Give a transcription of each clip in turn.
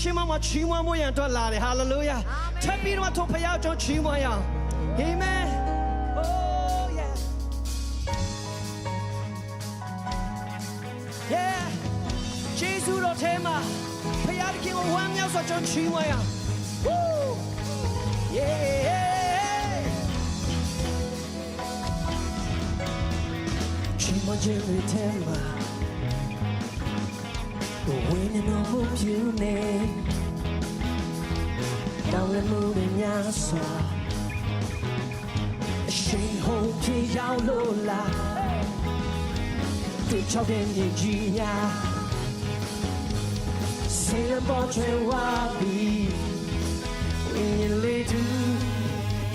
ရှင်မချီးမွမ်းမှုရန်အတွက်လာတယ်ဟာလေလုယာထပ်ပြီးတော့ထိုဖခင်ကြောင့်ချီးမွမ်းရအောင်အာမင် Oh yeah Yeah ဂျေဇုတော်ထဲမှာဖခင်တခင်ကိုဝမ်းမြောက်စွာကြောင့်ချီးမွမ်းရအောင် Woo Yeahချီးမွမ်းခြင်းတွေထဲမှာဝိညာဉ်တော်မှုပြုနေတောင်းလမှုတွေများစွာအရှိန်ဟုန်ပြေရောက်လို့လားတွေ့ချောက်တဲ့မြေကြီးများဆေးပေါ်ချွေဝါပြီးဝိညာဉ်လေးတူ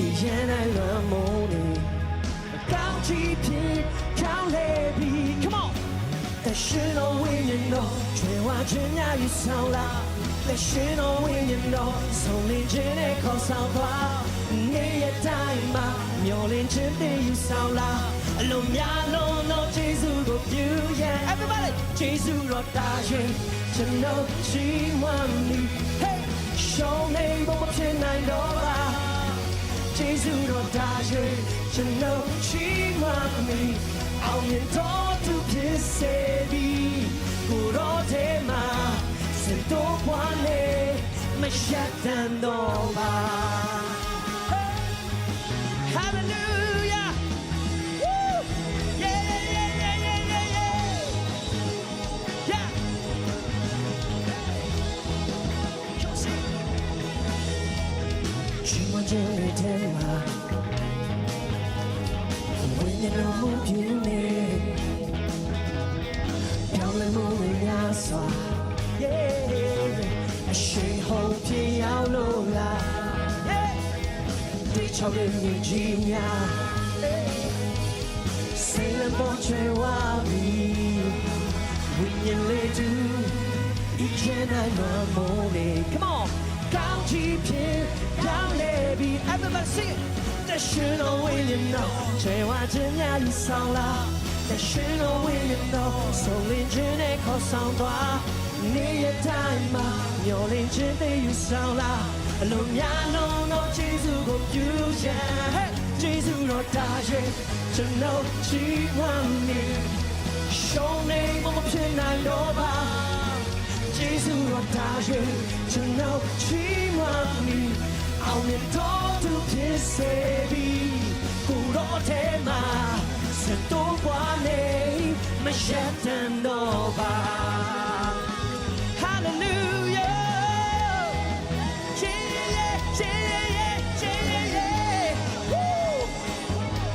အရင်နဲ့လမ်းမိုးနေကောင်းချီးပြေကောင်းလေပြီး Come on แต่ฉันเอาวิญญาณน้องช่วยว่าฉันอยากอยู่สาวลาแต่ฉันเอาวิญญาณน้องส่งเลี้ยงฉันให้เขาสาวฟ้านี่อย่าได้มาโยนเลี้ยงฉันได้อยู่สาวลาลมยาลมน้องเจสุก็อยู่ Yeah everybody เจสุรอตาเย็นฉันเอาชีวันนี้ Hey โชว์ในบอกว่าฉันไหนดอกลาเจสุรอตาเย็นฉันเอาชีวันนี้เอาเงินทองทุกพิเศษกูรอเธอมาเส้นตัวควันเล่ไม่แช่ดันโดมา Hallelujah Woo Yeah Yeah Yeah Yeah Yeah Yeah Yeah ชีวิตจะได้เธอมาวิญญาณเรามุ่งอยู่ในပြောင်းလဲမှုတွေများစွာ Yeah အရှိန်ဟုန်ပြေရောက်လို့လား Yeah ဒီချောင်းရဲ့မြေကြီးများစိတ်လည်းပေါ်ချွေဝါပြီးဝိညာဉ်လေးတူအချင်းနိုင်မှာမိုးလေ Come on ကောင်းချီးပြေကောင်းလေပြီး Everybody sing it แต่ฉันเอาวิญญาณน้องช่วยว่าฉันอยากอยู่สาวลาแต่ฉันเอาวิญญาณน้องส่งเลี้ยงฉันให้เขาสาวฟ้านี่อย่าได้มาโยนเลี้ยงฉันได้อยู่สาวลาลมยาลมน้องเจสุก็อยู่ Yeah เจสุรอตาเย็นฉันเอาชีวันนี้โชว์ในบอกว่าเพียงนายโดบาเจสุรอตาเย็นฉันเอาชีวันนี้เอาเงินทองทุกพิเศษกูรอเธอมาเส้นตัวกว่านี้ไม่แช่ดันโดบา Hallelujah Yeah Yeah Yeah Yeah Yeah Woo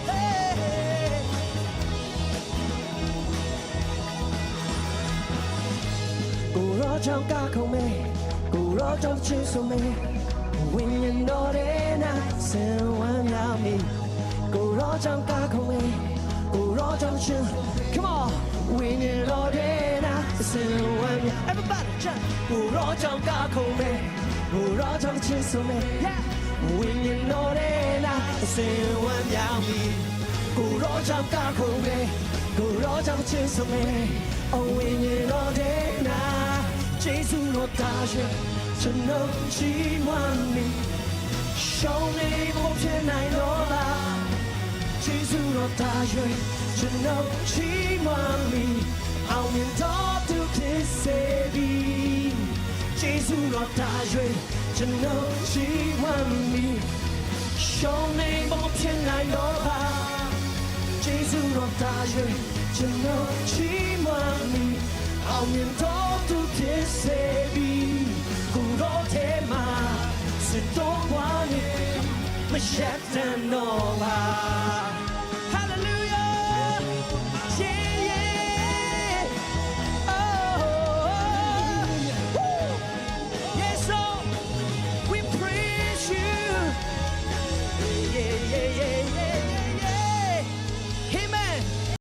Hey กูรอကြောင့်ကခုံမဲกูรอကြောင့်ချစ်ဆုံးမဲဝိညာဉ်တော်ရဲ့နာဆင်ဝမ်းမြောက်မိကိုရောကြောင့်ကားခုံးကိုရောကြောင့်ရှင် Come on ဝိညာဉ်တော်ရဲ့နာဆင်ဝမ်းမြောက် Everybody jump ကိုရောကြောင့်ကားခုံးကိုရောကြောင့်ချစ်ဆုံးမဲဝိညာဉ်တော်ရဲ့နာဆင်ဝမ်းမြောက်မိကိုရောကြောင့်ကားခုံးကိုရောကြောင့်ချစ်ဆုံးမဲအဝိညာဉ်တော်ရဲ့နာကျေးဇူးတော်တာရှင်ကျွန်တော်ချီးမွမ်းနေရှောင်းနေဖို့ဖြစ်နိုင်တော့လားကျေးဇူးတော်တာရှင်ကျွန်တော်ချီးမွမ်းနေအောင်မြင်တော်သူဖြစ်စေပြီးကျေးဇူးတော်တာရှင်ကျွန်တော်ချီးမွမ်းနေရှောင်းနေဖို့ဖြစ်နိုင်တော့လားကျေးဇူးတော်တာရှင်ကျွန်တော်ချီးမွမ်းနေအောင်မြင်တော်သူဖြစ်စေပြီးကိုရောထဲမှာစစ်တော်ဝါနေမရှက်တဲ့တော့ပါ Hallelujah